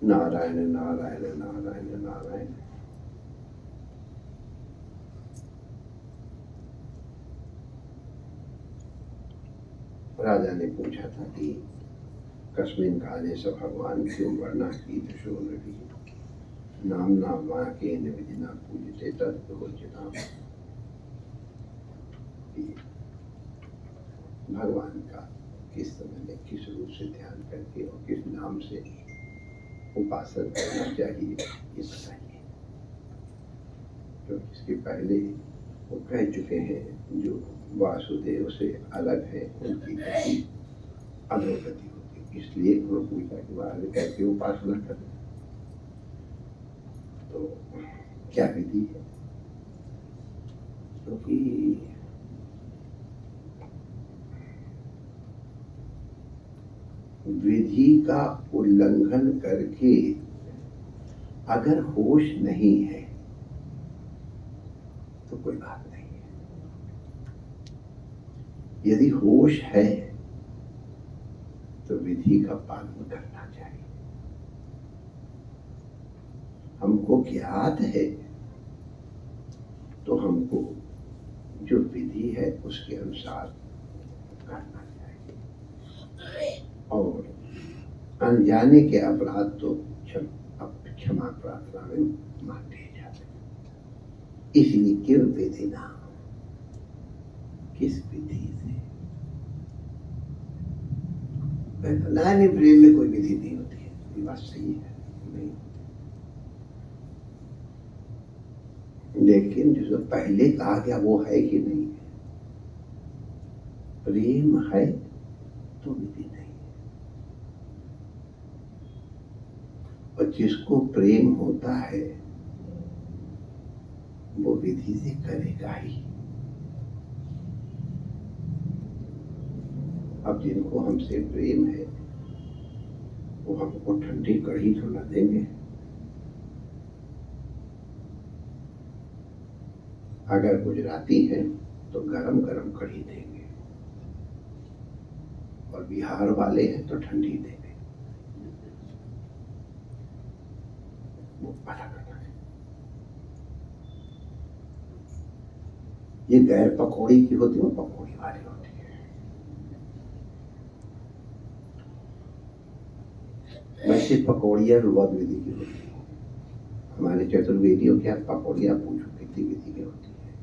नारायण नारायण नारायण नारायण। राजा ने पूछा था कि कस्मिन् काले स भगवान क्यों वर्णा कीदृशो नृभिः नाम्ना वाक्येन विधिना पूज्यते तद्भोज्यताम्। भगवान का किस समय में किस रूप से ध्यान करके और किस नाम से उपासना करना चाहिए ये बताइए। तो इसके पहले वो कह चुके हैं जो वासुदेव से अलग है उनकी गति अधोगति होती, इसलिए उन्होंने पूछा कि महाराज कैसे उपासना करें, तो क्या विधि है। क्योंकि विधि का उल्लंघन करके अगर होश नहीं है तो कोई बात नहीं है, यदि होश है तो विधि का पालन करना चाहिए। हमको ज्ञात है तो हमको जो विधि है उसके अनुसार करना चाहिए, और अनजाने के अपराध तो क्षमा प्रार्थना में माने जाते हैं। इसलिए किस विधि ना, किस विधि से नहीं, प्रेम में कोई विधि नहीं होती है, ये बात सही है नहीं। लेकिन जो पहले कहा गया वो है कि नहीं है, प्रेम है तो विधि नहीं है, और जिसको प्रेम होता है वो विधि से करेगा ही। अब जिनको हमसे प्रेम है वो हमको ठंडी कढ़ी तो न देंगे, अगर गुजराती हैं तो गरम गरम कढ़ी देंगे, और बिहार वाले हैं तो ठंडी देंगे, वो अलग अलग है। ये गैर पकौड़ी की होती है, पकौड़ी वाली होती है। वैसे पकौड़ियाँ बहुत विधि की होती है, हमारे चतुर्वेदियों के यहाँ पकौड़ियाँ पूछो कितनी विधि की होती है,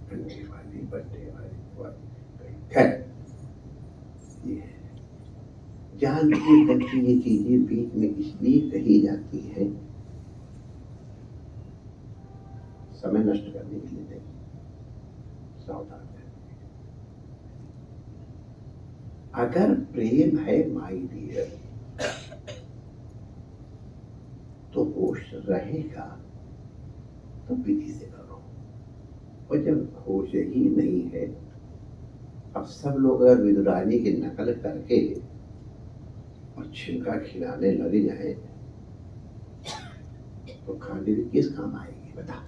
ठंडी वाली, बट्टे वाली। खैर ये जानबूझ करके ये चीजें बीच में इसलिए कही जाती हैं समय नष्ट करने के लिए, सावधान है। अगर प्रेम है माय डियर तो होश रहेगा तो विधि से करो, और जब होश ही नहीं है, अब सब लोग अगर विदुरानी की नकल करके और छिलका खिलाने लगे जाए तो खांडवी किस काम आएगी बता।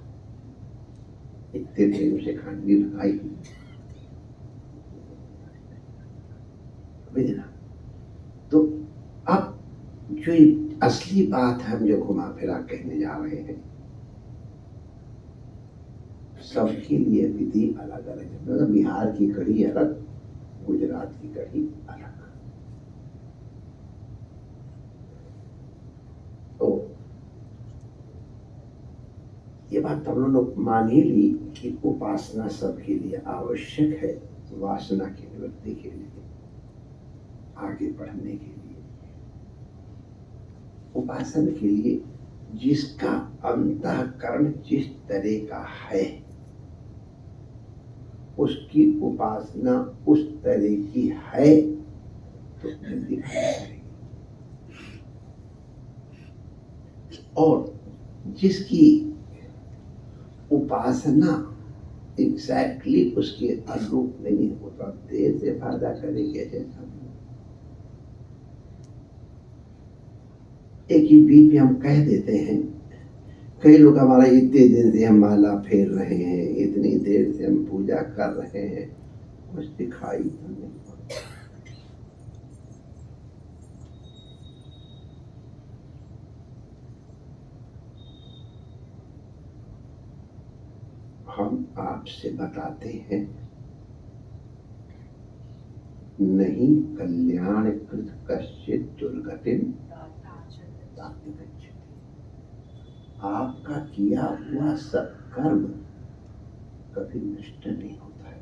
इतने प्रेम से खांडवी लगाई तो अब जो असली बात हम जो घुमा फिरा कहने जा रहे हैं, सबके लिए विधि अलग अलग है। मतलब बिहार की कढ़ी अलग, गुजरात की कढ़ी अलग। तो ये बात हम लोग मान ही ली कि उपासना सबके लिए आवश्यक है, वासना की निवृत्ति के लिए, आगे बढ़ने के लिए। उपासना के लिए जिसका अंतःकरण जिस तरह का है उसकी उपासना उस तरह की है तो जल्दी करेगी, और जिसकी उपासना एग्जैक्टली उसके अनुरूप नहीं होता, देर से फायदा करेगी। जैसा एक ही बीच में हम कह देते हैं, कई लोग हमारा इतने दिन से हम माला फेर रहे हैं, इतनी देर से हम पूजा कर रहे हैं, कुछ दिखाई तो नहीं पड़ता। हम आपसे बताते हैं, नहीं कल्याण कृत कश्चित दुर्गतिम ताति गच्छति। आपका किया हुआ सत्कर्म कभी नष्ट नहीं होता है,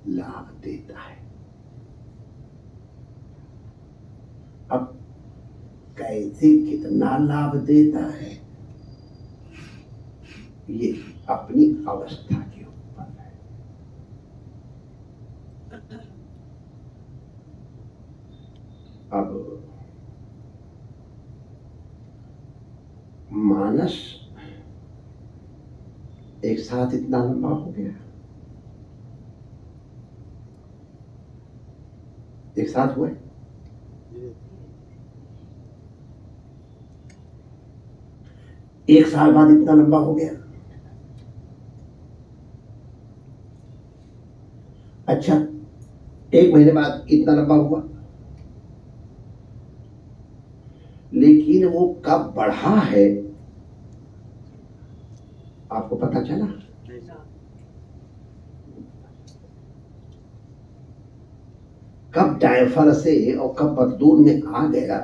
लाभ देता है। अब कैसे कितना लाभ देता है ये अपनी अवस्था के ऊपर है। अब मानस एक साथ इतना लंबा हो गया, एक साथ हुआ, एक साल बाद इतना लंबा हो गया। अच्छा, एक महीने बाद इतना लंबा हुआ, लेकिन वो कब बढ़ा है आपको पता चला? कब डायफर से और कब बदलून में आ गया,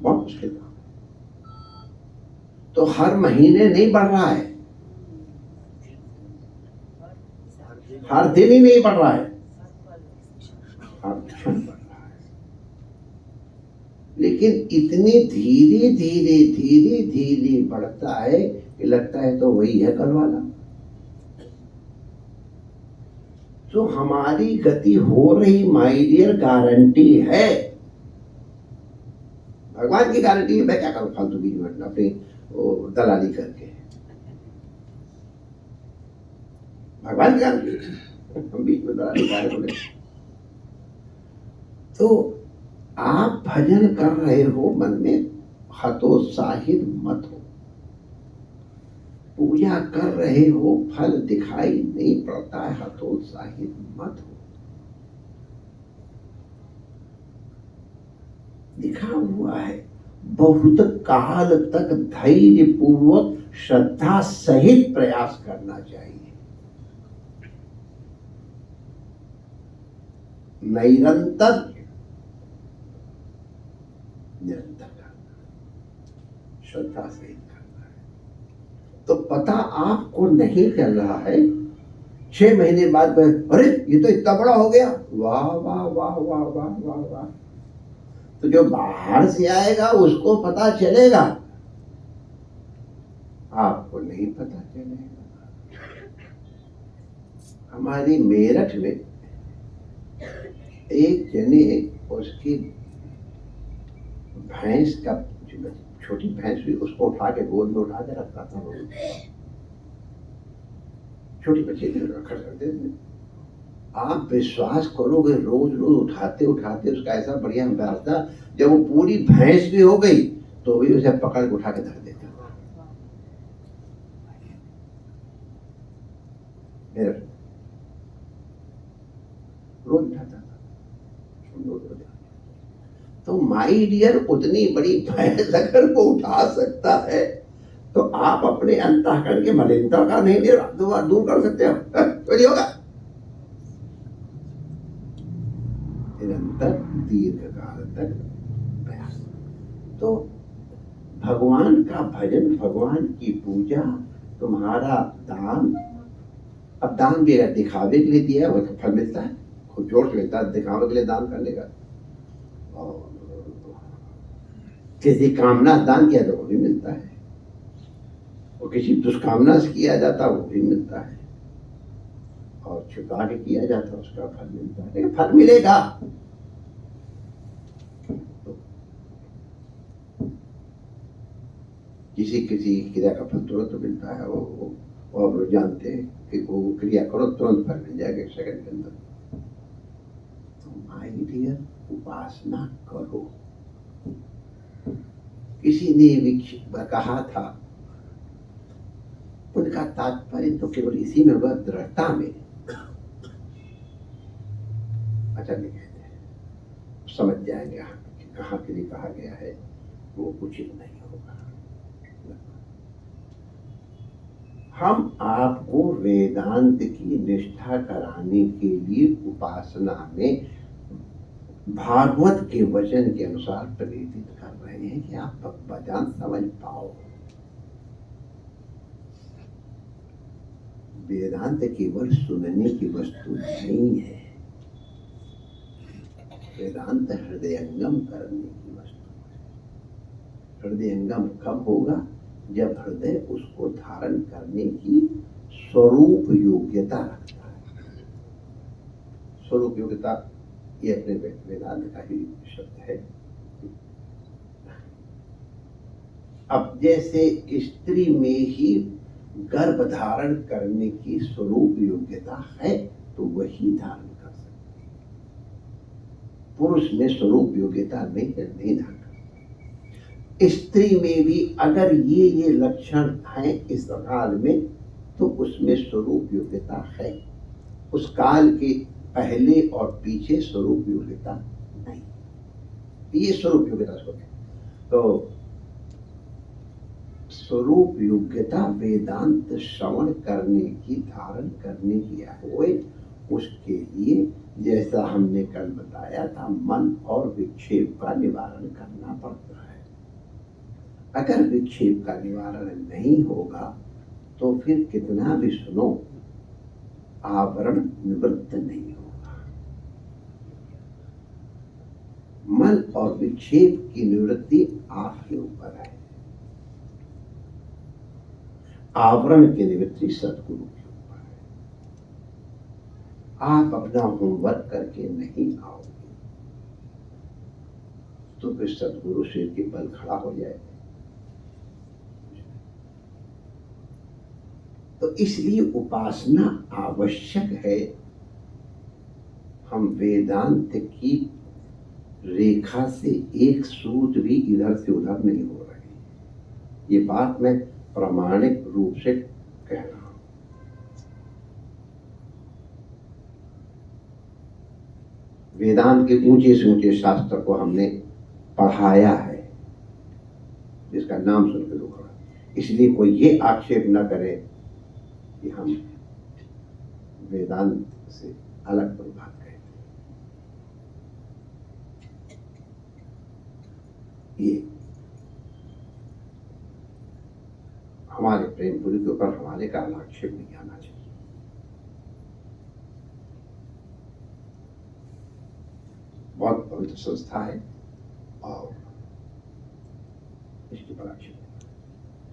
बहुत मुश्किल था। तो हर महीने नहीं बढ़ रहा है, हर दिन ही नहीं बढ़ रहा है, हर क्षण बढ़ रहा है। लेकिन इतनी धीरे धीरे धीरे धीरे बढ़ता है कि लगता है तो वही है कल वाला। जो हमारी गति हो रही माय डियर गारंटी है, भगवान की गारंटी है। मैं क्या करूं फालतू बीच में अपनी दलाली करके, भगवान की गारंटी हम बीच में दलाली कर बोले। तो आप भजन कर रहे हो, मन में हतोत्साहित मत हो। पूजा कर रहे हो, फल दिखाई नहीं पड़ता है, हतोत्साहित मत हो। लिखा हुआ है, बहुत काल तक धैर्य पूर्वक श्रद्धा सहित प्रयास करना चाहिए। निरंतर करना, श्रद्धा सहित करना है। तो पता आपको नहीं चल रहा है, 6 महीने बाद अरे ये तो इतना बड़ा हो गया, वाह वाह वाह वाह वाह वाह वाह। तो जो बाहर से आएगा उसको पता चलेगा, आपको नहीं पता चलेगा। हमारी मेरठ में एक जने, उसकी भैंस का, छोटी भैंस हुई, उसको उठा के गोद में उठा के रखता था। छोटी बच्ची रखा करते थे। आप विश्वास करोगे, रोज रोज उठाते उठाते उसका ऐसा बढ़िया अभ्यास था, जब वो पूरी भैंस भी हो गई तो भी उसे पकड़ के उठा के धर देता था। रोज उठाता था, तो माय डियर उतनी बड़ी भैंस अगर वो उठा सकता है तो आप अपने अंतःकरण के मलिनता का नहीं दूर कर सकते हो? तो नहीं होगा। निरंतर दीर्घ काल तक प्रयास। तो भगवान का भजन, भगवान की पूजा, तुम्हारा दान। अब दान भी अगर दिखावे के लिए दिया है तो फल मिलता है, खुद जोड़ से मिलता है। दिखावे के लिए दान करने का, और किसी कामना दान किया तो वो भी मिलता है, और किसी दुष्कामना से किया जाता वो भी मिलता है, और छुपा के किया जाता उसका फल मिलता है। लेकिन फल मिलेगा। किसी किसी क्रिया का फल तुरंत मिलता है, वो जानते हैं कि वो क्रिया करो तुरंत फल मिल जाएगा 1 सेकंड के अंदर। तो माय डियर, उपासना करो। किसी ने कहा था, उनका तात्पर्य तो केवल इसी में हुआ, दृढ़ता में। अच्छा नहीं कहते, समझ जाएंगे कहाँ के लिए कहा गया है, वो उचित नहीं होगा। हम आपको वेदांत की निष्ठा कराने के लिए उपासना में भागवत के वचन के अनुसार प्रेरित कर रहे हैं कि आप वेदांत समझ पाओ। वेदांत केवल सुनने की वस्तु नहीं है, वेदांत हृदयंगम करने की वस्तु है। हृदयंगम कब होगा? जब हृदय उसको धारण करने की स्वरूप योग्यता रखता है। स्वरूप योग्यता ये अपने वेदांत का ही शब्द है। अब जैसे स्त्री में ही गर्भ धारण करने की स्वरूप योग्यता है तो वही धारण कर सकती है। पुरुष में स्वरूप योग्यता नहीं धारण कर। स्त्री में भी अगर ये लक्षण हैं इस काल में तो उसमें स्वरूप योग्यता है। उस काल के पहले और पीछे स्वरूप योग्यता नहीं, ये स्वरूप योग्यता तो स्वरूप योग्यता वेदांत श्रवण करने की, धारण करने की होए, उसके लिए जैसा हमने कल बताया था मन और विक्षेप का निवारण करना पड़ता है। अगर विक्षेप का निवारण नहीं होगा तो फिर कितना भी सुनो आवरण निवृत्त नहीं होगा। मन और विक्षेप की निवृत्ति आपके ऊपर है, आवरण की निवृत्ति सद्गुरु के ऊपर है। आप अपना होमवर्क करके नहीं आओगे तो फिर सद्गुरु सिर के बल खड़ा हो जाएगा। तो इसलिए उपासना आवश्यक है। हम वेदांत की रेखा से एक सूत भी इधर से उधर नहीं हो रहे। ये बात मैं प्रामाणिक रूप से कह रहा हूं। वेदांत के ऊंचे से ऊंचे शास्त्र को हमने पढ़ाया है, जिसका नाम सुनकर लोग, इसलिए कोई ये आक्षेप न करे कि हम वेदांत से अलग कोई बात कहें। ये हमारे प्रेमपुरी के ऊपर हमारे का आक्षेप नहीं आना चाहिए। बहुत पवित्र संस्था है और इसके पर आक्षेप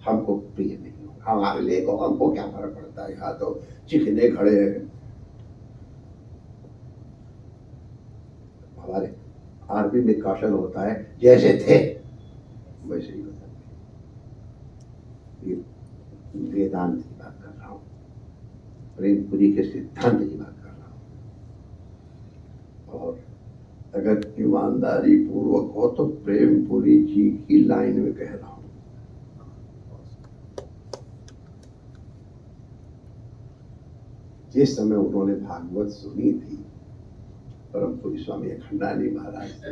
हमको प्रिय नहीं होगा। हमारे लिए को हमको क्या फर्क पड़ता है, यहाँ तो चिकने खड़े हैं। हमारे आरबी में कौशल होता है, जैसे थे वैसे ही होता है। ये वेदांत की बात कर रहा हूँ, प्रेमपुरी के सिद्धांत की बात कर रहा हूँ। और अगर ईमानदारी पूर्वक हो तो प्रेमपुरी जी की लाइन में कह रहा हूँ। जिस समय उन्होंने भागवत सुनी थी परम पूज्य स्वामी अखंडानंद महाराज से,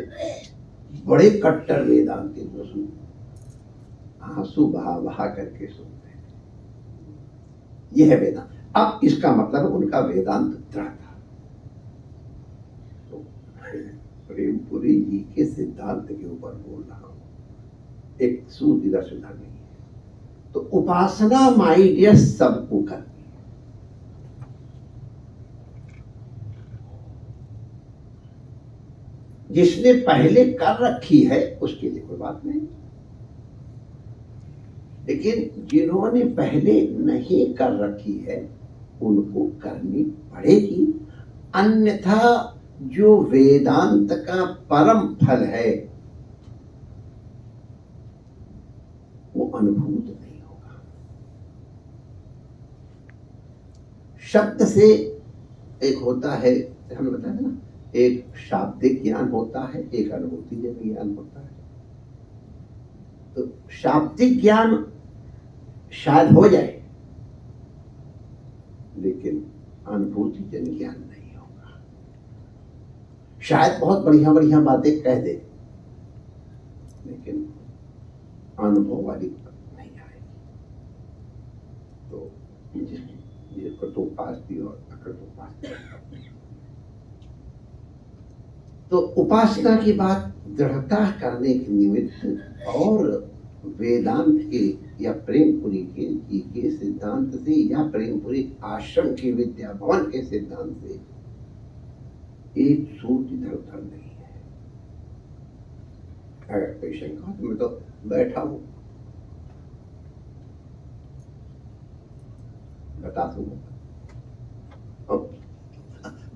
बड़े कट्टर वेदांती सुन, आंसू बहा बहा करके सुनते थे। यह है वेदांत। अब इसका मतलब उनका वेदांत दृढ़ था। तो प्रेमपुरी जी के सिद्धांत के ऊपर बोल रहा हूं, एक सूत इधर से उधर नहीं है। तो उपासना माई डियर सबको करनी है। जिसने पहले कर रखी है उसके लिए कोई बात नहीं, लेकिन जिन्होंने पहले नहीं कर रखी है उनको करनी पड़ेगी। अन्यथा जो वेदांत का परम फल है वो अनुभूत नहीं होगा। शब्द से एक होता है, हमने बताया ना, एक शाब्दिक ज्ञान होता है, एक अनुभूति जन्य ज्ञान होता है। तो शाब्दिक ज्ञान शायद हो जाए लेकिन अनुभूति जन्य ज्ञान नहीं होगा। शायद बहुत बढ़िया बढ़िया बातें कह दे लेकिन अनुभव वाली नहीं आएगी। तो जिसको कृतोपास्ति और अकृतोपास्ति। तो उपासना की बात दृढ़ता करने के निमित्त और वेदांत के या प्रेमपुरी के सिद्धांत से या प्रेमपुरी आश्रम के विद्या भवन के सिद्धांत से एक सूत्र इधर उधर नहीं है। अगर कोई शंका तो मैं तो बैठा हूं, बता दूंगा।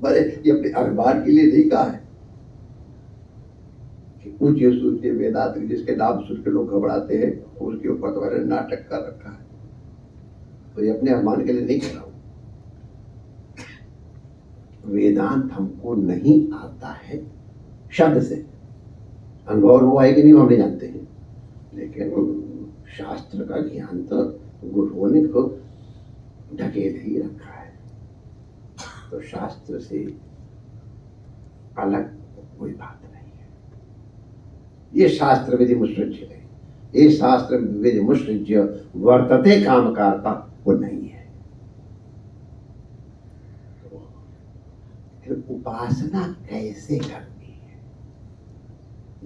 बड़े ये अपने अखबार के लिए नहीं कहा है कि ऊंचे सूचे वेदांत जिसके नाम सुन के लोग घबराते हैं, उसके ऊपर तो मैंने नाटक कर रखा है, तो ये अपने अभिमान के लिए नहीं कह रहा हूं। वेदांत हमको नहीं आता है शब्द से, अनुभव हुआ है कि नहीं हम नहीं जानते हैं, लेकिन शास्त्र का ज्ञान तो गुरुओं ने को ढकेल ही रखा है। तो शास्त्र से अलग कोई बात नहीं है। ये शास्त्र विधि मुसृज्य है, ये शास्त्र विधि मुसृज्य वर्तते कामकारता वो नहीं है। फिर उपासना कैसे करनी है,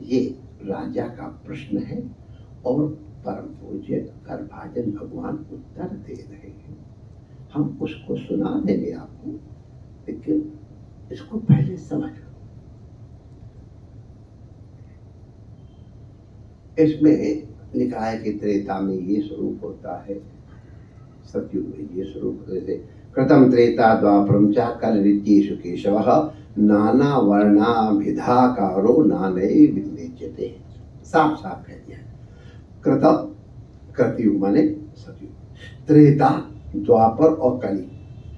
ये राजा का प्रश्न है और परम पूज्य करभाजन भगवान उत्तर दे रहे हैं। हम उसको सुना देंगे आपको, लेकिन इसको पहले समझ लो। इसमें लिखा है कि त्रेता में ये स्वरूप होता है, सतयुग में ये स्वरूप होते थे। कृतम त्रेता द्वापरम च कलरित्येषु केशवः नाना वर्णाभिधाकारो नाने विनिज्यते। साफ साफ कह दिया। कृतम कृतयुग माने सतयुग, त्रेता द्वापर और कली,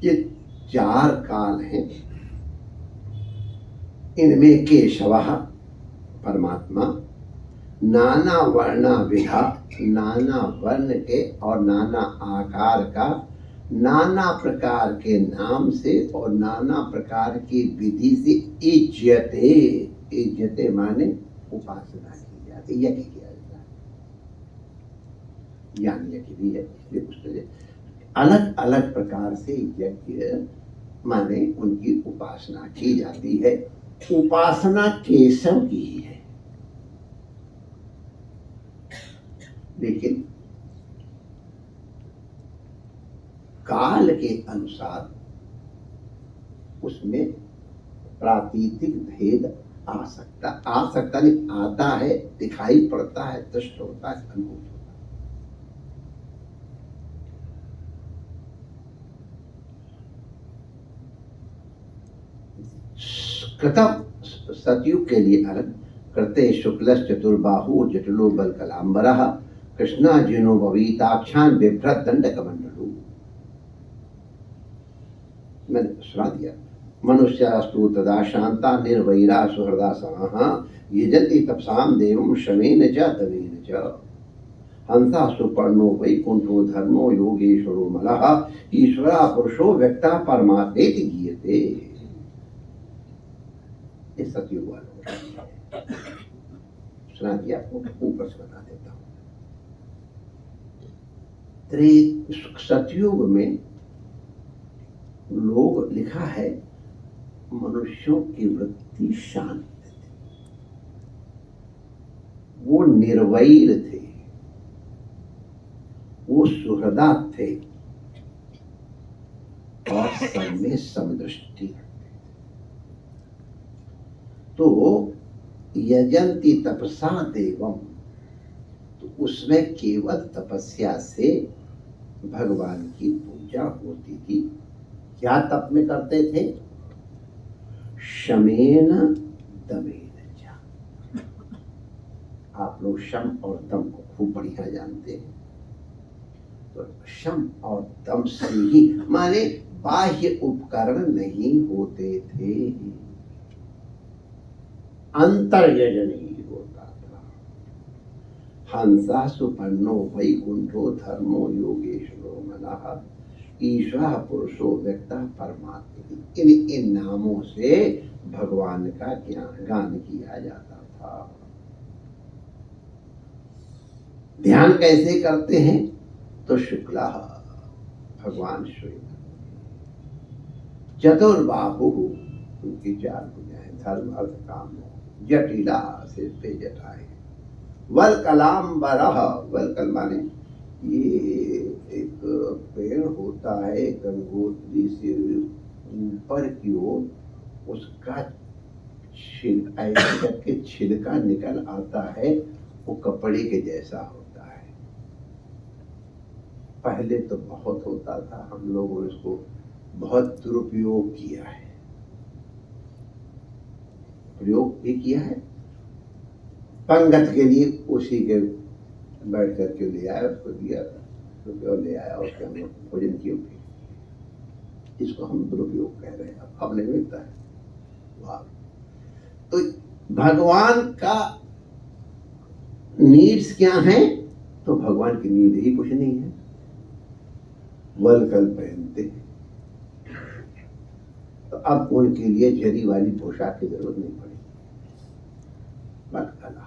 ये चार काल हैं। इनमें केशवः परमात्मा, नाना वर्णाभिधा, नाना वर्ण के और नाना आकार का, नाना प्रकार के नाम से और नाना प्रकार की विधि से इज्जते, इज्जते माने उपासना की जाती, यज्ञ किया जाता है, ज्ञान यज्ञ भी है। इसलिए उसके अलग अलग प्रकार से यज्ञ माने उनकी उपासना की जाती है। उपासना केशव की ही है, लेकिन काल के अनुसार उसमें प्रातीतिक भेद आ सकता नहीं, आता है, दिखाई पड़ता है, दृष्ट होता है, अनुभूत होता है। कृतम सतयुग के लिए अलग, कृते शुक्लश्च चतुर्बाहु जटिलो बलकलांबरः कृष्णाजिनो भवीताक्षान बिभ्रत दंडकमंडलू। मैंने सुना दिया। मनुष्यास्तु तदा शांता निर्वैरा सुहृदा समाः यजन्ति तपसाम देवं शमेन च दमेन च हंसा सुपर्णो वैकुंठो धर्मो योगेश्वरो मलः ईश्वरा पुरुषो व्यक्ता परमात्मेति गीयते। ये सतयुग वालों सुना दिया, आपको ऊपर से बता देता हूं। सतयुग में लोग लिखा है मनुष्यों की वृत्ति शांत थी, वो निर्वैर थे, वो सुहृदा थे और सब में समदृष्टि। तो यजन्ति तपसा देवम, तो उसमें केवल तपस्या से भगवान की पूजा होती थी। क्या तप में करते थे? शमेन दमेन च। आप लोग शम और दम को खूब बढ़िया जानते हैं। तो शम और दम से ही माने बाह्य उपकरण नहीं होते थे, अंतर्यजन ही होता था। हंसा सुपर्णो वैकुंठो धर्मो योगेश्वरो मनः ईश्वर पुरुषो व्यक्ता परमात्मा। इन नामों से भगवान का गान किया जाता था। ध्यान कैसे करते हैं? तो शुक्ला भगवान श्री चतुर्बाहु, उनकी 4 भुजाएं, धर्म अर्थ काम, जटिला सिर पे जटाएं, वल कलाम बरह, वल कल माने ये एक पेड़ होता है गंगोत्री से ऊपर की ओर, उसका ऐसे करके छिलका निकल आता है, वो कपड़े के जैसा होता है। पहले तो बहुत होता था, हम लोगों ने उसको बहुत दुरुपयोग किया है, प्रयोग भी किया है। पंगत के लिए उसी के बैठ करके ले आया, उसको दिया, तो ले आया, उसके हम भोजन किए। इसको हम दुरुपयोग कह रहे हैं, अब नहीं मिलता है। वाह! तो भगवान का नीड्स क्या है? तो भगवान की नीड ही कुछ नहीं है। वलकल पहनते हैं, तो अब उनके लिए जरी वाली पोशाक की जरूरत नहीं पड़ी। वलकला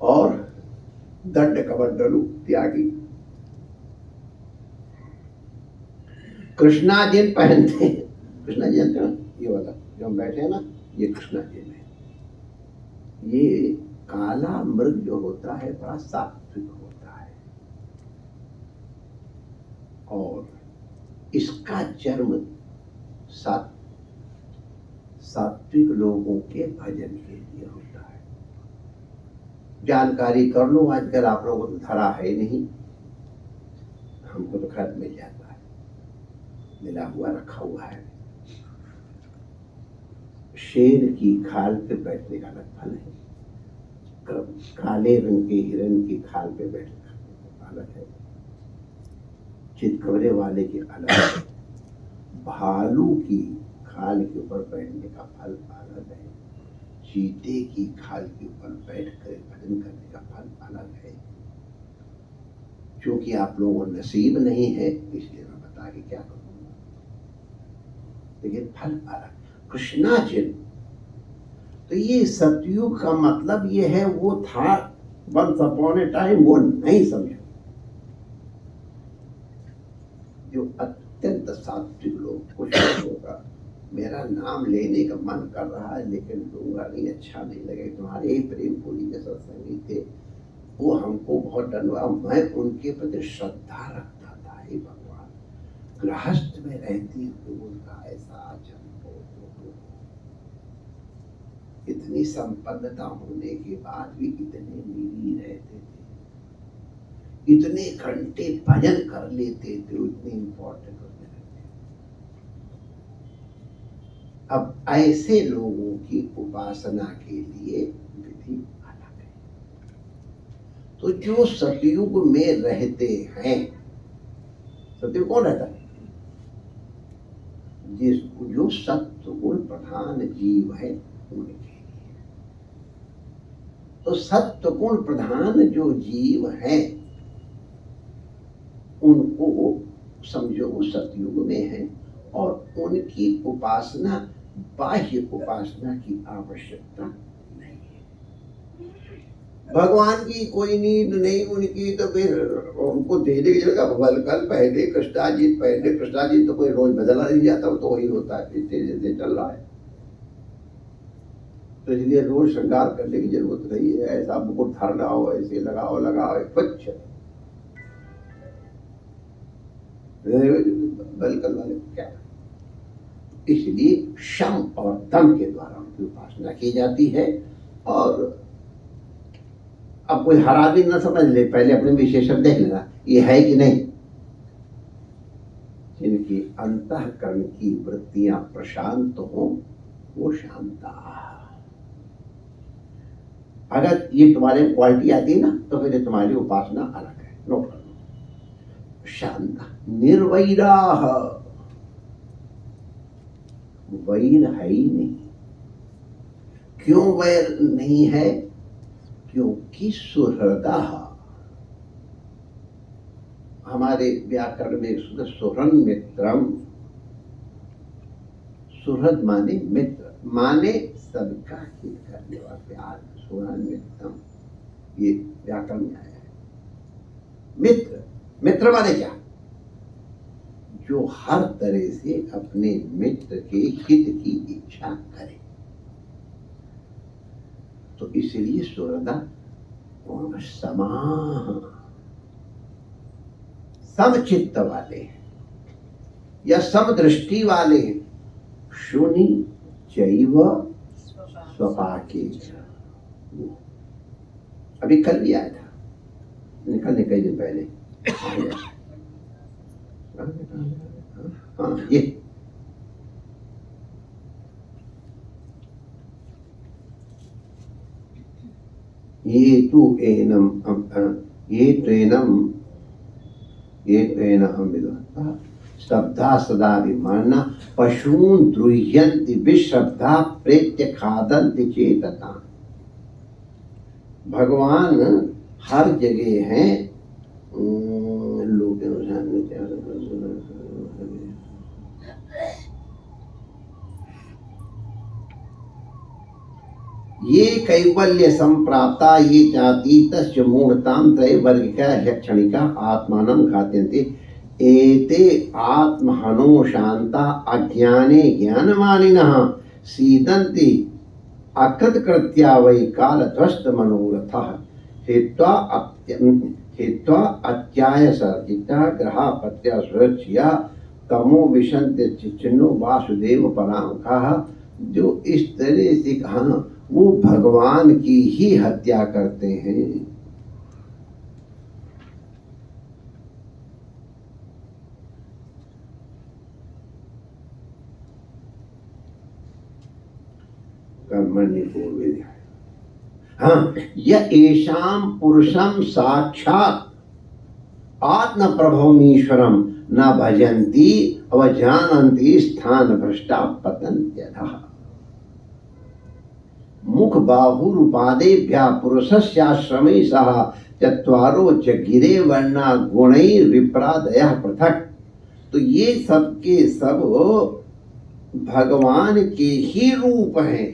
और दंड कमंडलू त्यागी। कृष्णाजिन पहनते हैं। कृष्णाजिन जानते हो, ये वाला जो हम बैठे हैं ना, ये कृष्णाजिन है। ये काला मृग जो होता है बड़ा सात्विक होता है, और इसका जन्म सात्विक लोगों के भजन के लिए होता है। जानकारी कर लो, आजकल आप लोगों को धरा है नहीं, हमको तो खैर मिल जाता है, मिला हुआ रखा हुआ है। शेर की खाल पे बैठने का अलग फल है, काले रंग के हिरण की खाल पे बैठने का अलग है, चितकबरे वाले की अलग है, भालू की खाल के ऊपर बैठने का फल अलग है, चीते की खाल के ऊपर बैठ कर भजन करने का फल अलग है। क्योंकि आप लोगों को नसीब नहीं है, इसलिए मैं बता के क्या करूँगा, लेकिन फल अलग। कृष्णाजिन, तो ये सतयुग का मतलब ये है, वो था वंस अपॉन ए टाइम, वो नहीं समझो। जो अत्यंत सात्विक लोग, कुछ लोगों का मेरा नाम लेने का मन कर रहा है लेकिन लूंगा नहीं, अच्छा नहीं लगे, तुम्हारे ही प्रेम पूरी के सत्संगी थे, वो हमको बहुत डरवा, मैं उनके प्रति श्रद्धा रखता था। हे भगवान, गृहस्थ में रहती हुए उनका ऐसा आचरण, इतनी संपन्नता होने के बाद भी इतने निरीह रहते थे, इतने घंटे भजन कर लेते थे, इतने इंपॉर्टेंट होते रहते। अब ऐसे लोगों की उपासना के लिए विधि अलग है। तो जो सतयुग में रहते हैं, सतयुग कौन रहता है? जो सत्वगुण प्रधान जीव है उनके लिए। तो सत्वगुण प्रधान जो जीव है उनको समझो वो सतयुग में है, और उनकी उपासना बाह्य उपासना की आवश्यकता नहीं है। भगवान की कोई नीड नहीं उनकी, तो फिर उनको देने की जगह वलकल पहले, कृष्णाजित पहले। कृष्णाजित तो कोई रोज बदला नहीं जाता, वो तो वही होता है, तेजी से चल रहा है, तो इसलिए रोज श्रृंगार करने की जरूरत नहीं है। ऐसा मुकुट धरना हो, ऐसे लगाओ कुछ वलकल वाले क्या। इसलिए शम और दम के द्वारा उनकी उपासना की जाती है। और अब कोई हर आदमी न समझ ले, पहले अपने विशेषण देख लेना, ये है कि नहीं। जिनकी अंतःकरण की वृत्तियां प्रशांत हो, वो शांता। अगर ये तुम्हारे क्वालिटी आती है ना, तो फिर तुम्हारी उपासना अलग है। नोट कर लो, शांत। निर्वैराह, वैर है ही नहीं। क्यों वैर नहीं है? क्योंकि सुहृदा, हमारे व्याकरण में सुहृद मित्रम, सुहृद माने मित्र, माने सबका हित करने वाला प्यार, सुहृद मित्रम, ये व्याकरण में आया है। मित्र, मित्र माने क्या? जो हर तरह से अपने मित्र के हित की इच्छा करे। तो इसलिए सुहृदा समाह समचित्त वाले या समदृष्टि वाले शुनि चैव स्वपाके। अभी कल भी आया था, निकलने कई दिन पहले। हाँ ये तु एनम विद्वता श्रद्धा सदा विमाना पशून द्रुह्यन्ति विश्रद्धा प्रेत्य खादन्ति चेतता। भगवान हर जगह हैं। लोग ये कैवल्य संप्राप्ता ये जाति तस्य मूढ़तां त्रैवर्गिका क्षणिका आत्मानं घात्यन्ते एते आत्महनो शांता अज्ञाने ज्ञानवानिनः सीदन्ति अकृतकृत्या वै कालध्वस्त मनोरथः हित्वा अत्याय सर्जिता ग्रहापत्या सुरक्षया तमो विशन्ति चिन्नो वासुदेव परांकाः। जो इस तरह से कहा वो भगवान की ही हत्या करते हैं। हाँ, येषां पुरुषं साक्षात् आत्म प्रभवमीश्वरम न भजन्ति अवजानन्ति स्थान भ्रष्टा पतन्त्यधः। मुख बाहुरुपादेभ्यः पुरुषस्याश्रमै सह चत्वारो जगिरे वर्णा गुणैर् विप्रादयः पृथक्। तो ये सब के सब भगवान के ही रूप हैं।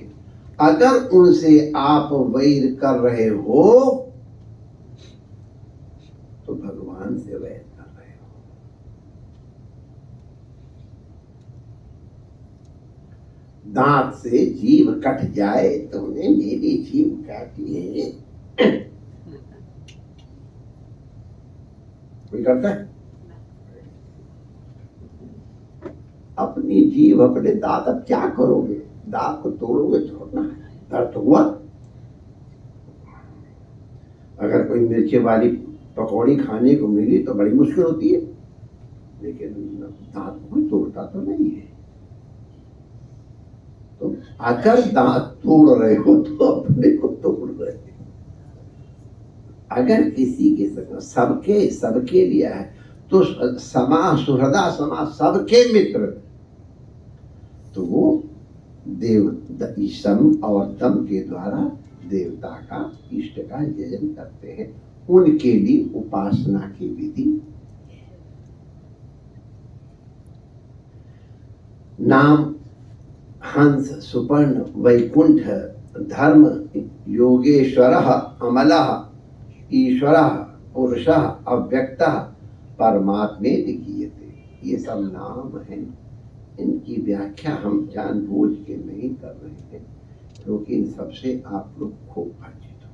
अगर उनसे आप वैर कर रहे हो तो भगवान से वैर कर रहे हो। दांत से जीभ कट जाए, तुमने मेरी जीभ काटी है। कोई करता है? अपनी जीभ अपने दांत, अब क्या करोगे? दांत को तोड़ोगे छोड़ना है, दर्द हुआ। अगर कोई मिर्ची वाली पकौड़ी खाने को मिली तो बड़ी मुश्किल होती है, लेकिन दांत कोई तोड़ता तो नहीं है। तो अगर दांत तोड़ रहे हो तो अपने को तोड़ रहे हो। अगर किसी के सबके लिया है तो सुहृदा समा सबके मित्र, तो वो सम और तम के द्वारा देवता का इष्ट का यजन करते हैं। उनके लिए उपासना की विधि नाम हंस सुपर्ण वैकुंठ धर्म योगेश्वरः अमलः ईश्वरः पुरुषः अव्यक्तः परमात्मेति गीयते। ये सब नाम हैं। इनकी व्याख्या हम जानबूझ के नहीं कर रहे हैं, क्योंकि इन सबसे आप लोग खूब परिचित हो।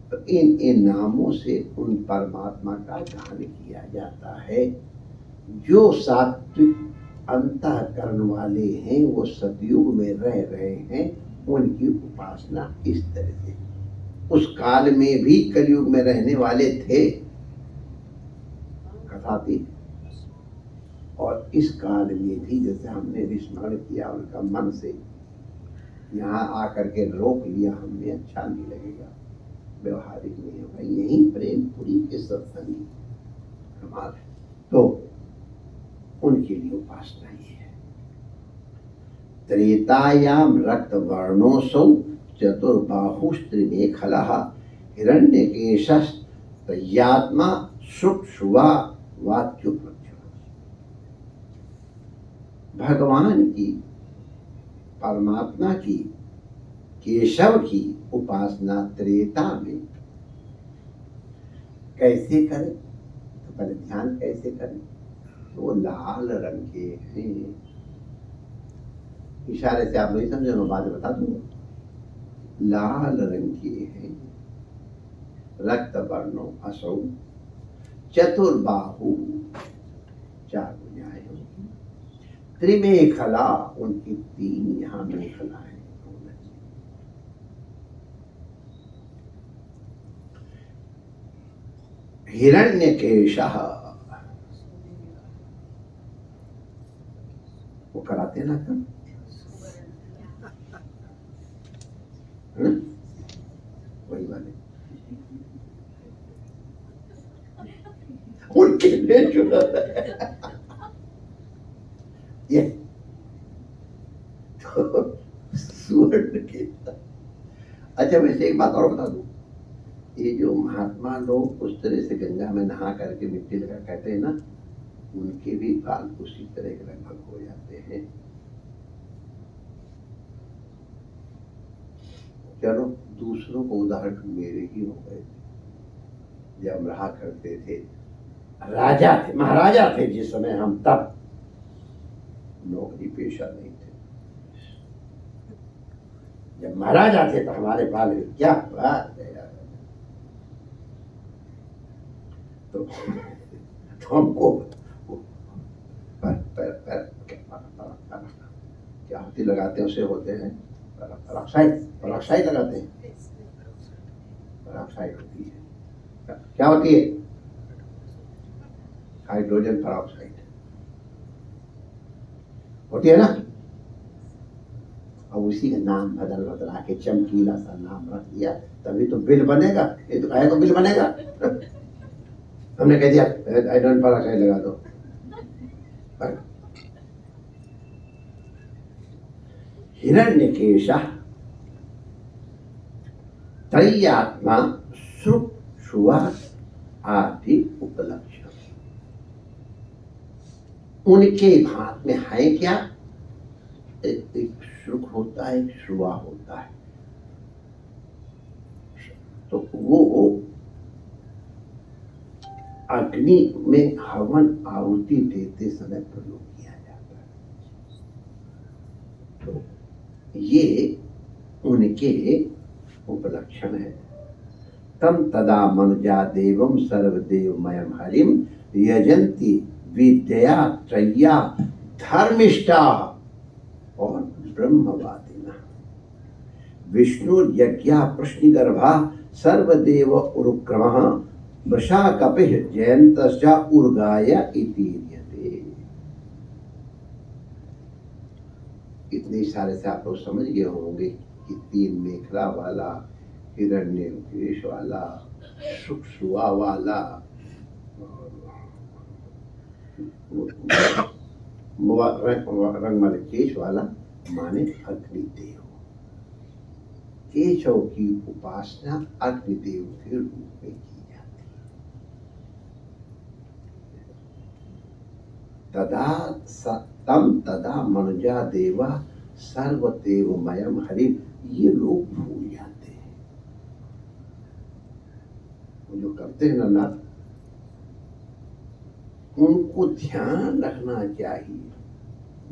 तो इन नामों से उन परमात्मा का ध्यान किया जाता है। जो सात्विक अंतःकरण वाले हैं, वो सतयुग में रह रहे हैं, उनकी उपासना इस तरह से। उस काल में भी कलयुग में रहने वाले थे, कथा थी। और इस काल में भी जैसे हमने विस्मरण किया उनका मन से, यहाँ आकर के रोक लिया हमने, अच्छा नहीं लगेगा, व्यवहारिक नहीं होगा। यही प्रेमपुरी के सत्संगी हमारे, तो उनके लिए उपासना ये है। त्रेतायाम रक्त वर्णोसौ चतुर्बाहुस्त्रिमेखलः हिरण्यकेशस्तयात्मा शुभा वाच्युप्रच्युः। भगवान की, परमात्मा की, केशव की उपासना त्रेता में कैसे करें? तो पहले ध्यान कैसे करें? वो लाल रंग के हैं। इशारे से आप नहीं समझे, मैं बाद में बता दूंगा। लाल रंग के हैं, रक्त वर्णो असौ, चतुर्बाहु, चार भुजाएं उनकी, त्रिमेखला, उनकी 3 यहाँ मेखलाएं। हिरण्यकेशः, वो कराते ना काम, वही वाले उनके लिए चुना ये तो सुवर्ण के। अच्छा, वैसे एक बात और बता दूं, ये जो महात्मा लोग उस तरह से गंगा में नहा करके मिट्टी लगा कहते हैं ना, उनके भी बाल उसी तरह के लगभग हो जाते हैं। चलो, दूसरों को उदाहरण मेरे ही हो गए थे। जब रहा करते थे, राजा थे, महाराजा थे जिस समय हम, तब नौकरी पेशा नहीं थे। जब महाराजा थे तो हमारे बाल क्या बात है यार। तो हमको क्या होती लगाते हैं, उसे होते हैं पराक्साइड लगाते हैं। पराक्साइड होती है, क्या होती है? हाइड्रोजन पराक्साइड होती है ना। और उसी का नाम बदला के चमकीला सा नाम रख दिया, तभी तो बिल बनेगा। ये तो कहे तो बिल बनेगा। हमने कह दिया हाइड्रोजन पराक्साइड लगा दो। हिरण्यकेशः त्रय्यात्मा श्रुक सुवास आदि उपलक्षण। उनके हाथ में है क्या? एक श्रुक होता है, एक श्रुवा होता है। तो वो अग्नि में हवन आहुति देते समय प्रयोग किया जाता है। तो ये उनके उपलक्षण है। तम तदा मनुजा देवम सर्वदेवमयम हरिम यजंती विद्या त्रय्या धर्मिष्ठा और ब्रह्मवादिना। विष्णु यज्ञा प्रश्निगर्भा सर्वदेव उरुक्रमः वृषा कपिः जयन्तश्च उर्गाय इतीर्यते। इतने इशारे से आप लोग समझ गए होंगे कि 3 मेखला वाला, हिरण्यकेश वाला, सुवा वाला, रंग वाले केश वाला माने अग्निदेव। केशव की उपासना अग्निदेव के रूप में की जाती है। तदा मनुजा देवा सर्वदेवमयम हरिम, ये लोग भूल जाते हैं। वो जो करते हैं ना, उनको ध्यान रखना चाहिए।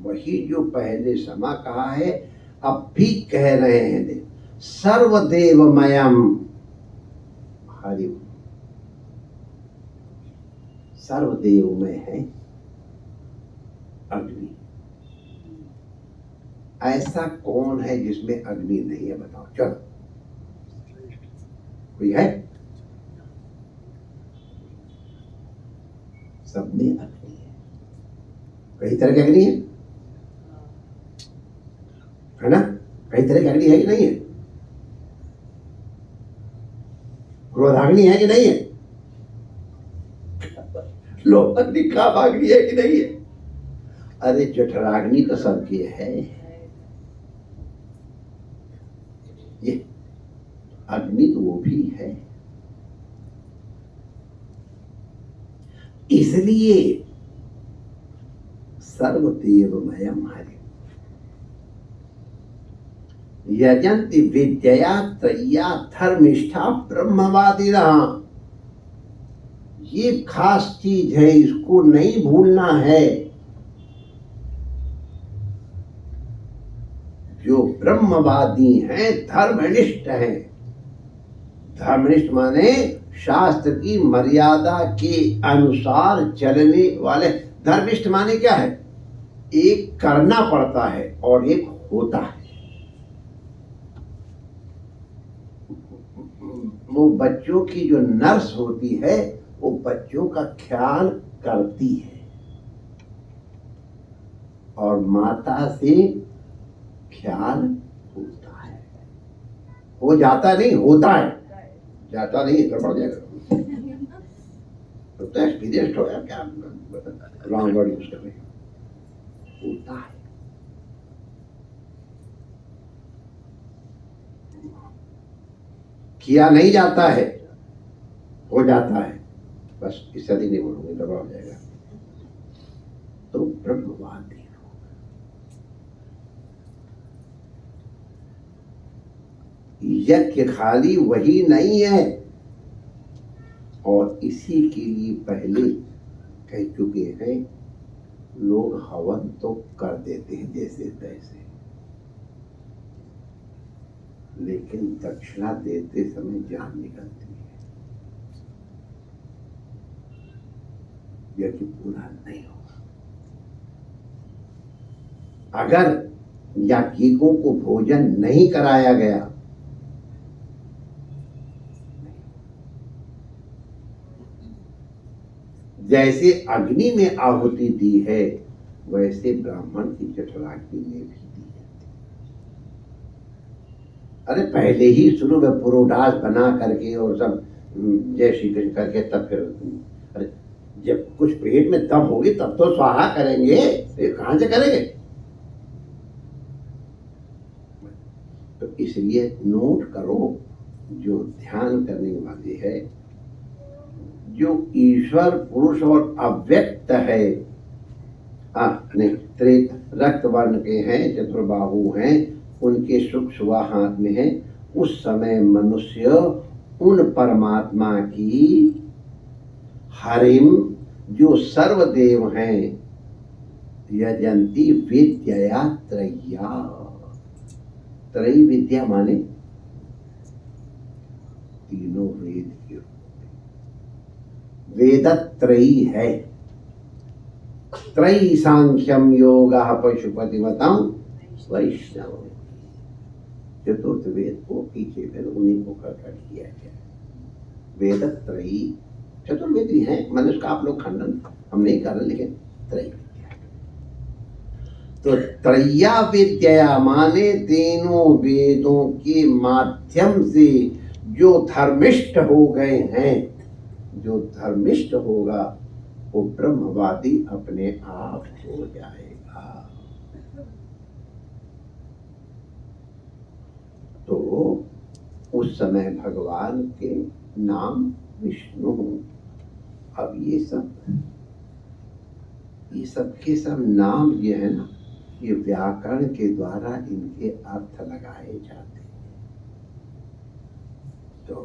वही जो पहले समा कहा है, अब भी कह रहे हैं, सर्वदेवमयम हरिम। सर्वदेव में है अग्नि। ऐसा कौन है जिसमें अग्नि नहीं है? बताओ, चलो, कोई है? सब में अग्नि है। कई तरह की अग्नि है ना? कई तरह की अग्नि है कि नहीं है? क्रोधाग्नि है कि नहीं है? लोभाग्नि, कामाग्नि है कि नहीं है? अरे जठराग्नि तो सबके है। ये अग्नि तो वो भी है। इसलिए सर्वदेवमयम हरि यजंति विद्या त्रय्या धर्मिष्ठा ब्रह्मवादिनः। ये खास चीज है, इसको नहीं भूलना है। जो ब्रह्मवादी हैं, धर्मनिष्ठ हैं। धर्मनिष्ठ माने शास्त्र की मर्यादा के अनुसार चलने वाले। धर्मनिष्ठ माने क्या है? एक करना पड़ता है और एक होता है। वो बच्चों की जो नर्स होती है, वो बच्चों का ख्याल करती है और माता से ख्याल होता है। हो जाता नहीं, होता है। जाता नहीं, गड़बड़ जाएगा। तो एक्सपीरियंस हो यार, क्या रॉन्ग वर्ड यूज कर रहे हैं। होता है। किया नहीं जाता है, हो जाता है। बस इससे अधिक नहीं बोलूंगे, गड़बड़ हो जाएगा। तो ब्रह्मवादी यज्ञ खाली वही नहीं है, और इसी के लिए पहले कह चुके हैं, लोग हवन तो कर देते हैं जैसे तैसे, लेकिन दक्षिणा देते समय जान निकलती है। यज्ञ पूरा नहीं होगा। अगर याज्ञिकों को भोजन नहीं कराया गया, जैसे अग्नि में आहुति दी है, वैसे ब्राह्मण की जठराग्नि में भी दी है। अरे पहले ही शुरू में पुरोडास बना करके और सब जय श्री कृष्ण करके, तब फिर अरे जब कुछ पेट में दम होगी तब तो स्वाहा करेंगे, फिर कहां से करेंगे? तो इसलिए नोट करो, जो ध्यान करने वाले है, जो ईश्वर पुरुष और अव्यक्त है, नहीं रक्त वर्ण के हैं, चतुर्बाहु हैं, उनके सुख सुवा हाथ में है, उस समय मनुष्य उन परमात्मा की हरिम, जो सर्वदेव हैं, यजंती विद्या त्रय्या। त्रयी विद्या माने तीनों वेद के, वेदत्रयी है। त्रयी सांख्यम योगः पशुपतिमतम वैष्णव। चतुर्थ वेद को पीछे फिर उन्हीं को कर किया गया। वेदत्रयी, चतुर्वेद भी हैं, मनुष्य का आप लोग खंडन हम नहीं कर रहे, लेकिन त्रयी विद्या। तो त्रय्या विद्या माने तीनों वेदों के माध्यम से जो धर्मिष्ठ हो गए हैं, जो धर्मिष्ठ होगा वो ब्रह्मवादी अपने आप हो जाएगा। तो उस समय भगवान के नाम विष्णु। अब ये सब के सब नाम ये है ना, ये व्याकरण के द्वारा इनके अर्थ लगाए जाते हैं। तो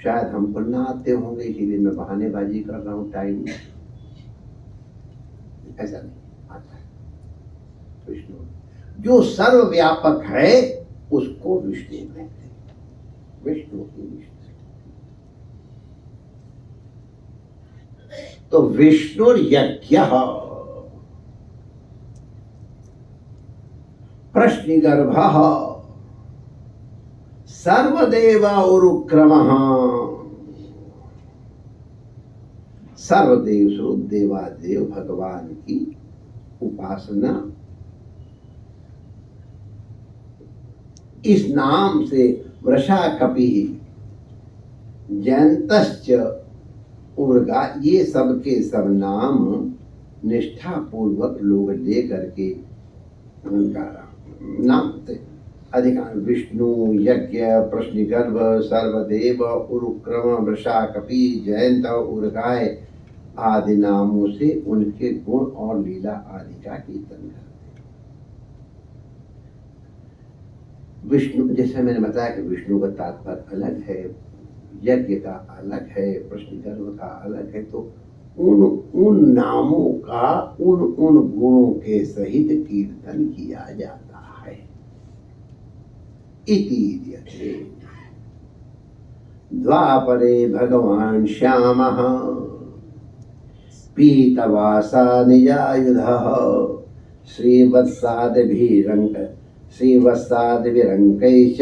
शायद हमको ना आते होंगे, इसीलिए मैं बहानेबाजी कर रहा हूँ। टाइम ऐसा नहीं आता है। विष्णु जो सर्वव्यापक है उसको विष्णु कहते हैं। विष्णु की विष्णु। तो विष्णु यज्ञः प्रश्निगर्भः सर्वदेव उरुक्रमः। सर्वदेव स्वरूप देवादेव भगवान की उपासना इस नाम से वृषा कपि जयंतश्च उर्गा, ये सब के सब नाम निष्ठा पूर्वक लोग ले करके उनका नाम थे। अधिकांश विष्णु, यज्ञ, प्रश्निगर्भ, सर्वदेव, उरुक्रम, वृषा कपि, जयंत, उर्गाय आदि नामों से उनके गुण और लीला आदि का कीर्तन करते। विष्णु, जैसे मैंने बताया कि विष्णु का तात्पर्य अलग है, यज्ञ का अलग है, प्रश्न कर्म का अलग है। तो उन नामों का उन गुणों के सहित कीर्तन किया जाता है। इति यज्ञे द्वापरे भगवान श्यामः पीतवासा निजायुधः श्रीवत्सादिभिरङ्कैश्च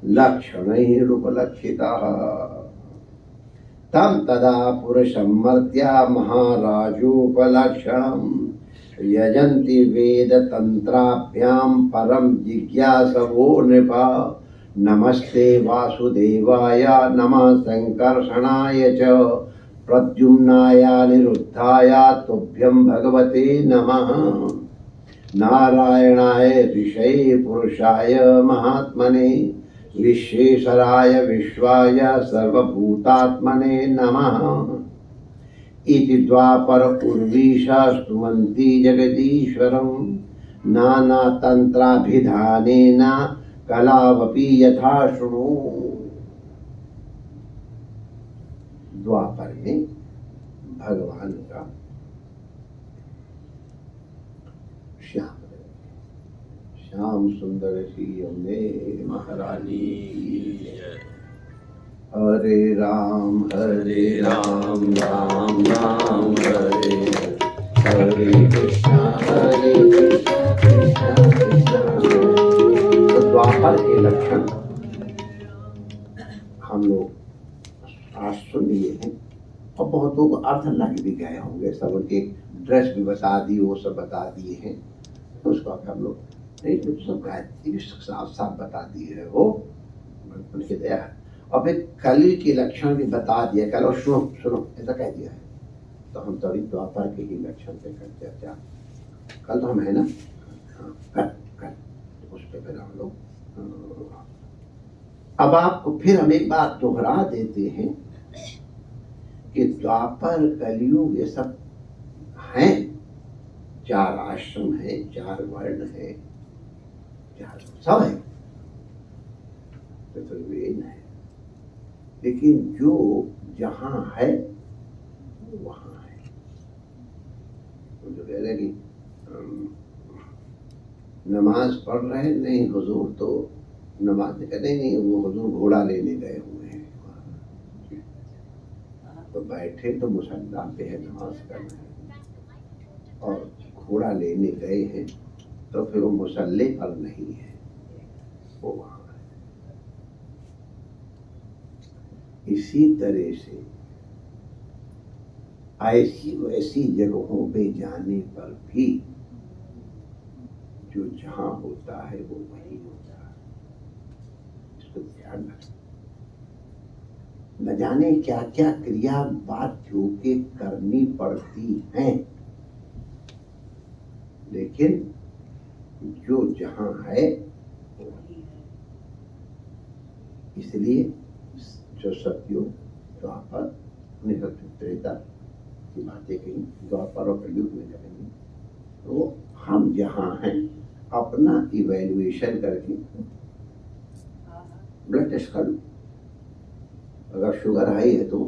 लक्षणैरुपलक्षितः। तं तदा पुरुषं मर्त्या महाराजोपलक्षणं यजन्ति वेदतन्त्राभ्यां परं जिज्ञासवो नृप। नमस्ते वासुदेवाय नमः संकर्षणाय च प्रद्युम्नाय निरुद्धाय तुभ्यं भगवते नमः। नारायणाय ऋषये पुरुषाय महात्मने विश्वेश्वराय विश्वाय सर्वभूतात्मने नमः। इति द्वापर उर्वीशा स्तुवन्ति जगदीश्वरं नानातन्त्राभिधानेन कलावपि यथा शृणु। द्वापर में भगवान का श्याम सुंदर श्री महारानी हरे राम राम राम हरे हरे कृष्णा कृष्णा कृष्णा। तो द्वापर के लक्षण हम लोग आज सुन लिए हैं और बहुतों को अर्थ लग भी गए होंगे। सब उनके ड्रेस भी बता दी, वो सब बता दिए हैं। तो उसको हम लोग नहीं तो सब गायत्री भी साफ साफ बता दिए है वो उनकी दया है। और फिर कली के लक्षण भी बता दिया, कल सुनो सुनो ऐसा कह दिया है। तो हम तभी द्वापर के ही लक्षण पे कर चर्चा कल तो हम है ना, कल उस पर फिर हम लोग। अब आपको फिर हम एक बात दोहरा देते हैं कि द्वापर कलयुग ये सब हैं, 4 आश्रम है, 4 वर्ण है, 4 सब है, चतुर्वेद है। लेकिन जो जहां है वहां है। तो जो कह रहे कि नमाज पढ़ रहे नहीं हुजूर, तो नमाज कहते नहीं, वो हुजूर घोड़ा लेने गए हुए हैं। तो बैठे तो मुसल्ला पे है, नमाज कर रहे हैं, और घोड़ा लेने गए हैं तो फिर वो मुसल्ले पर नहीं है, वो वहां है। इसी तरह से ऐसी वैसी जगहों पे जाने पर भी जो जहां होता है वो वही होता है। इसको ध्यान रखें। न जाने क्या क्या क्रिया बात जो के करनी पड़ती हैं, लेकिन जो जहां है वो वही है। इसलिए जो सत्युग द्वापर त्रेता की बातें कही, द्वापर और कलयुग में करेंगे, तो हम जहां हैं अपना इवैल्यूएशन करके ब्लड टेस्ट कर लो। अगर शुगर हाई है तो,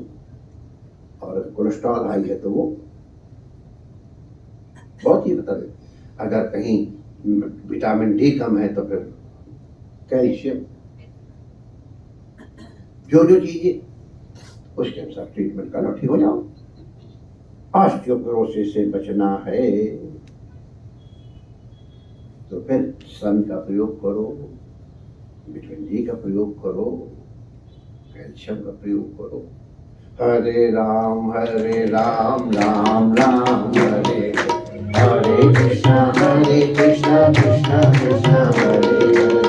और कोलेस्ट्रॉल हाई है तो वो बहुत ही बता दे। अगर कहीं विटामिन डी कम है तो फिर कैल्शियम, जो जो चीजें उसके अनुसार ट्रीटमेंट करना, ठीक हो जाओ। ऑस्टियोपोरोसिस से बचना है तो फिर सन का प्रयोग करो, विटामिन डी का प्रयोग करो, कैल्शियम का प्रयोग करो। हरे राम राम राम हरे हरे कृष्णा कृष्णा कृष्णा हरे हरे।